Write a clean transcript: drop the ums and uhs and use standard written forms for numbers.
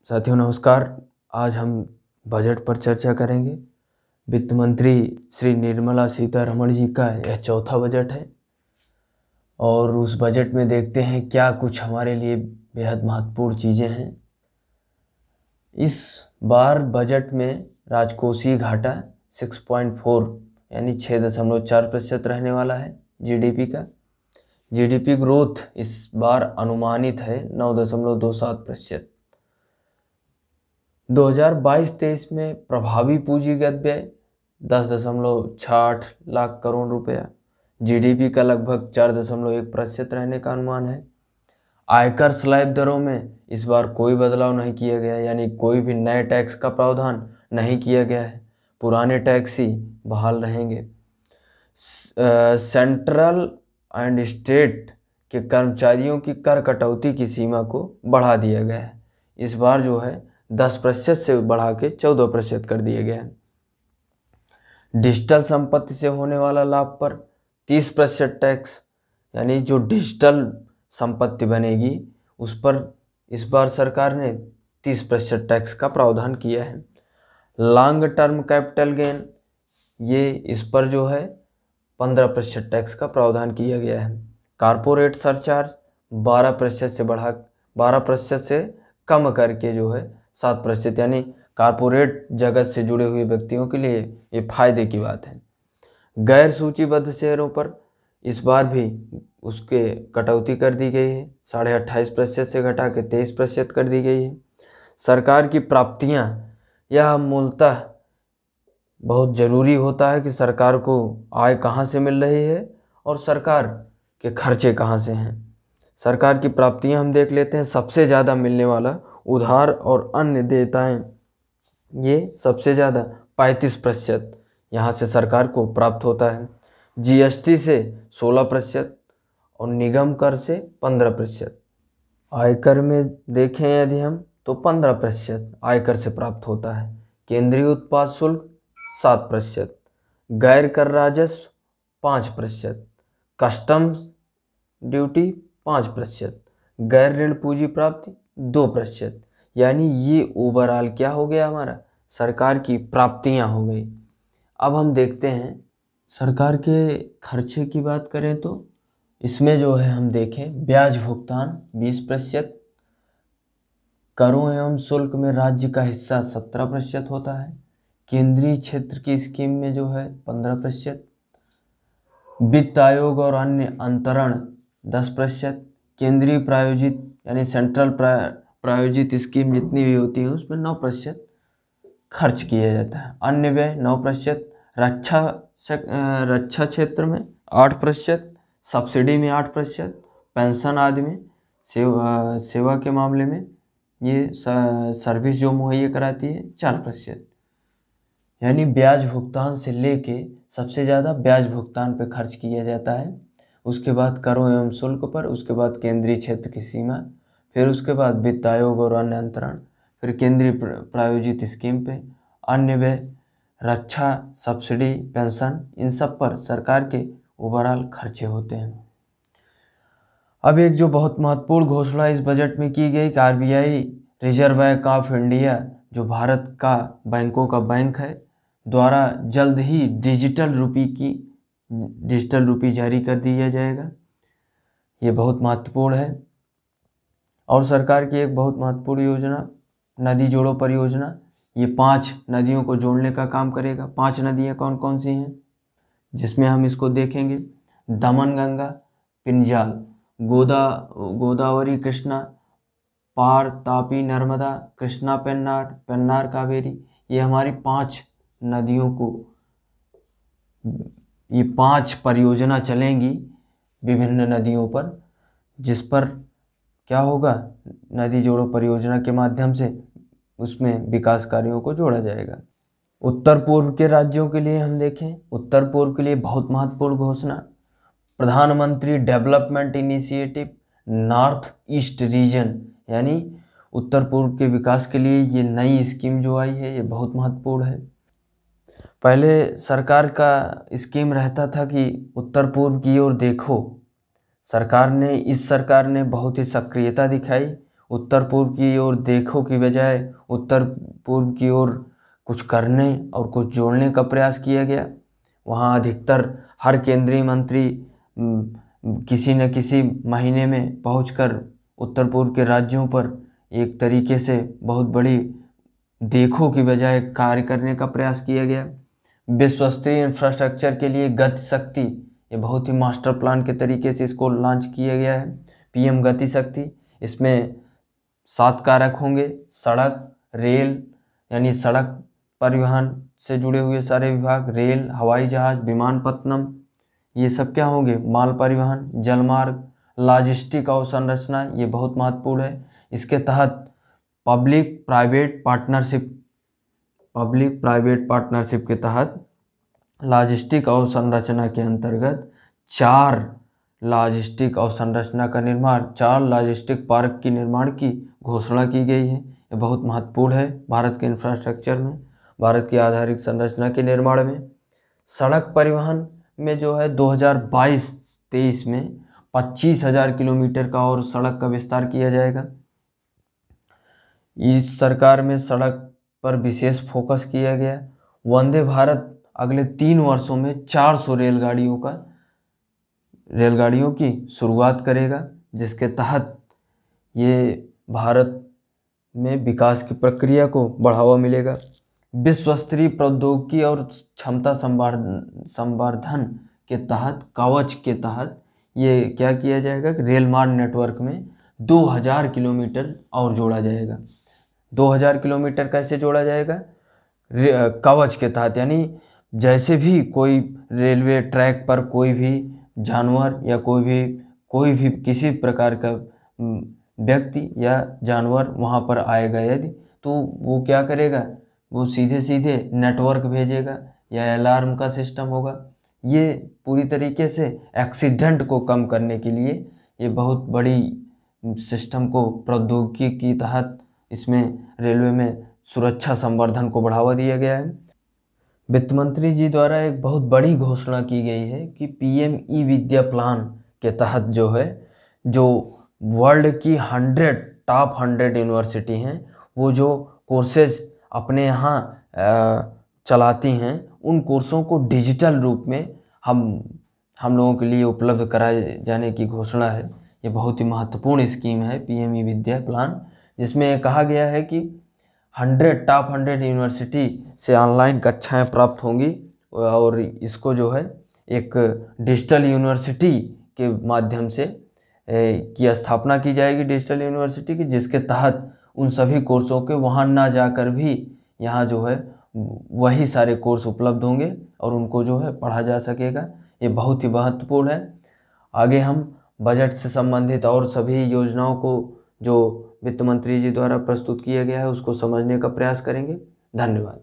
साथियों नमस्कार। आज हम बजट पर चर्चा करेंगे। वित्त मंत्री श्री निर्मला सीतारमण जी का यह चौथा बजट है और उस बजट में देखते हैं क्या कुछ हमारे लिए बेहद महत्वपूर्ण चीज़ें हैं। इस बार बजट में राजकोषीय घाटा 6.4 यानी 6.4% रहने वाला है जीडीपी का। जीडीपी ग्रोथ इस बार अनुमानित है 9.27%। 2022-23 में प्रभावी पूंजीगत व्यय 10.68 लाख करोड़ रुपया, जीडीपी का लगभग 4.1% रहने का अनुमान है। आयकर स्लैब दरों में इस बार कोई बदलाव नहीं किया गया, यानी कोई भी नए टैक्स का प्रावधान नहीं किया गया है, पुराने टैक्स ही बहाल रहेंगे। सेंट्रल एंड स्टेट के कर्मचारियों की कर कटौती की सीमा को बढ़ा दिया गया है। इस बार जो है 10% से बढ़ा के 14% कर दिया गया है। डिजिटल संपत्ति से होने वाला लाभ पर 30% टैक्स, यानी जो डिजिटल संपत्ति बनेगी उस पर इस बार सरकार ने 30% टैक्स का प्रावधान किया है। लॉन्ग टर्म कैपिटल गेन, ये इस पर जो है 15% टैक्स का प्रावधान किया गया है। कारपोरेट सरचार्ज 12% से कम करके जो है 7%, यानी कारपोरेट जगत से जुड़े हुए व्यक्तियों के लिए ये फायदे की बात है। गैर सूचीबद्ध शेयरों पर इस बार भी उसके कटौती कर दी गई है, 28.5% से घटा के 23% कर दी गई है। सरकार की प्राप्तियां, यह मूलतः बहुत ज़रूरी होता है कि सरकार को आय कहाँ से मिल रही है और सरकार के खर्चे कहाँ से हैं। सरकार की प्राप्तियां हम देख लेते हैं। सबसे ज़्यादा मिलने वाला उधार और अन्य देयताएं, ये सबसे ज़्यादा 35% यहाँ से सरकार को प्राप्त होता है। जीएसटी से 16% और निगम कर से 15%। आयकर में देखें यदि हम तो 15% आयकर से प्राप्त होता है। केंद्रीय उत्पाद शुल्क 7%, गैर कर राजस्व 5%, कस्टम्स ड्यूटी 5%, गैर ऋण पूंजी प्राप्ति 2%। यानी ये ओवरऑल क्या हो गया, हमारा सरकार की प्राप्तियां हो गई। अब हम देखते हैं सरकार के खर्चे की बात करें तो इसमें जो है हम देखें ब्याज भुगतान 20%, करों एवं शुल्क में राज्य का हिस्सा 17% होता है। केंद्रीय क्षेत्र की स्कीम में जो है 15%, वित्त आयोग और अन्य अंतरण 10%, केंद्रीय प्रायोजित यानी सेंट्रल प्रायोजित स्कीम जितनी भी होती है उसमें 9% खर्च किया जाता है। अन्य व्यय 9%, रक्षा क्षेत्र में 8%, सब्सिडी में 8%, पेंशन आदि में सेवा के मामले में ये सर्विस जो मुहैया कराती है 4%। यानी ब्याज भुगतान से लेके सबसे ज़्यादा ब्याज भुगतान पे खर्च किया जाता है। उसके बाद करों एवं शुल्क पर, उसके बाद केंद्रीय क्षेत्र की सीमा, फिर उसके बाद वित्त आयोग और अन्य अंतरण, फिर केंद्रीय प्रायोजित स्कीम पे, अन्य व्यय, रक्षा, सब्सिडी, पेंशन, इन सब पर सरकार के ओवरऑल खर्चे होते हैं। अब एक जो बहुत महत्वपूर्ण घोषणा इस बजट में की गई कि RBI, reserve bank of India, जो भारत का बैंकों का बैंक है, द्वारा जल्द ही डिजिटल रुपी जारी कर दिया जाएगा। ये बहुत महत्वपूर्ण है। और सरकार की एक बहुत महत्वपूर्ण योजना नदी जोड़ो परियोजना, ये 5 नदियों को जोड़ने का काम करेगा। 5 नदियाँ कौन कौन सी हैं जिसमें हम इसको देखेंगे? दमन गंगा, पिंजाल, गोदावरी कृष्णा, पार तापी नर्मदा, कृष्णा पेन्नार, पेन्नार कावेरी, ये हमारी 5 नदियों को, ये 5 परियोजना चलेंगी विभिन्न नदियों पर, जिस पर क्या होगा, नदी जोड़ो परियोजना के माध्यम से उसमें विकास कार्यों को जोड़ा जाएगा। उत्तर पूर्व के राज्यों के लिए हम देखें, उत्तर पूर्व के लिए बहुत महत्वपूर्ण घोषणा, प्रधानमंत्री development initiative north east region, यानी उत्तर पूर्व के विकास के लिए ये नई स्कीम जो आई है ये बहुत महत्वपूर्ण है। पहले सरकार का स्कीम रहता था कि उत्तर पूर्व की ओर देखो। इस सरकार ने बहुत ही सक्रियता दिखाई, उत्तर पूर्व की ओर देखो की बजाय उत्तर पूर्व की ओर कुछ करने और कुछ जोड़ने का प्रयास किया गया। वहाँ अधिकतर हर केंद्रीय मंत्री किसी न किसी महीने में पहुंचकर उत्तर पूर्व के राज्यों पर एक तरीके से बहुत बड़ी देखो की बजाय कार्य करने का प्रयास किया गया। विश्व स्तरीय इंफ्रास्ट्रक्चर के लिए गति शक्ति, ये बहुत ही मास्टर प्लान के तरीके से इसको लॉन्च किया गया है, पीएम गति शक्ति। इसमें 7 कारक होंगे, सड़क, रेल यानी सड़क परिवहन से जुड़े हुए सारे विभाग, रेल, हवाई जहाज, विमानपत्तनम, ये सब क्या होंगे, माल परिवहन, जलमार्ग, लॉजिस्टिक अवसंरचना, ये बहुत महत्वपूर्ण है। इसके तहत पब्लिक प्राइवेट पार्टनरशिप के तहत लॉजिस्टिक अवसंरचना के अंतर्गत 4 लॉजिस्टिक अवसंरचना का निर्माण, 4 लॉजिस्टिक पार्क की निर्माण की घोषणा की गई है। ये बहुत महत्वपूर्ण है भारत के इंफ्रास्ट्रक्चर में, भारत की आधारिक संरचना के निर्माण में। सड़क परिवहन में जो है 2022-23 में 25,000 किलोमीटर का और सड़क का विस्तार किया जाएगा। इस सरकार में सड़क पर विशेष फोकस किया गया। वंदे भारत अगले 3 वर्षों में 400 रेलगाड़ियों की शुरुआत करेगा, जिसके तहत ये भारत में विकास की प्रक्रिया को बढ़ावा मिलेगा। विश्व स्तरीय प्रौद्योगिकी और क्षमता संवर्धन के तहत, कवच के तहत ये क्या किया जाएगा कि रेल मार्ग नेटवर्क में 2000 किलोमीटर और जोड़ा जाएगा। 2000 किलोमीटर कैसे जोड़ा जाएगा? कवच के तहत, यानी जैसे भी कोई रेलवे ट्रैक पर कोई भी जानवर या कोई भी किसी प्रकार का व्यक्ति या जानवर वहाँ पर आएगा यदि, तो वो क्या करेगा, वो सीधे सीधे नेटवर्क भेजेगा या अलार्म का सिस्टम होगा। ये पूरी तरीके से एक्सीडेंट को कम करने के लिए ये बहुत बड़ी सिस्टम को प्रौद्योगिकी के तहत इसमें रेलवे में सुरक्षा संवर्धन को बढ़ावा दिया गया है। वित्त मंत्री जी द्वारा एक बहुत बड़ी घोषणा की गई है कि पीएम ई विद्या प्लान के तहत जो है, जो वर्ल्ड की 100 टॉप 100 यूनिवर्सिटी हैं, वो जो कोर्सेज अपने यहाँ चलाती हैं, उन कोर्सों को डिजिटल रूप में हम लोगों के लिए उपलब्ध कराए जाने की घोषणा है। ये बहुत ही महत्वपूर्ण स्कीम है पीएम ई विद्या प्लान, जिसमें कहा गया है कि 100 टॉप 100 यूनिवर्सिटी से ऑनलाइन कक्षाएं प्राप्त होंगी और इसको जो है एक डिजिटल यूनिवर्सिटी के माध्यम से की स्थापना की जाएगी, डिजिटल यूनिवर्सिटी की, जिसके तहत उन सभी कोर्सों के वहाँ ना जाकर भी यहाँ जो है वही सारे कोर्स उपलब्ध होंगे और उनको जो है पढ़ा जा सकेगा। ये बहुत ही महत्वपूर्ण है। आगे हम बजट से संबंधित और सभी योजनाओं को जो वित्त मंत्री जी द्वारा प्रस्तुत किया गया है उसको समझने का प्रयास करेंगे। धन्यवाद।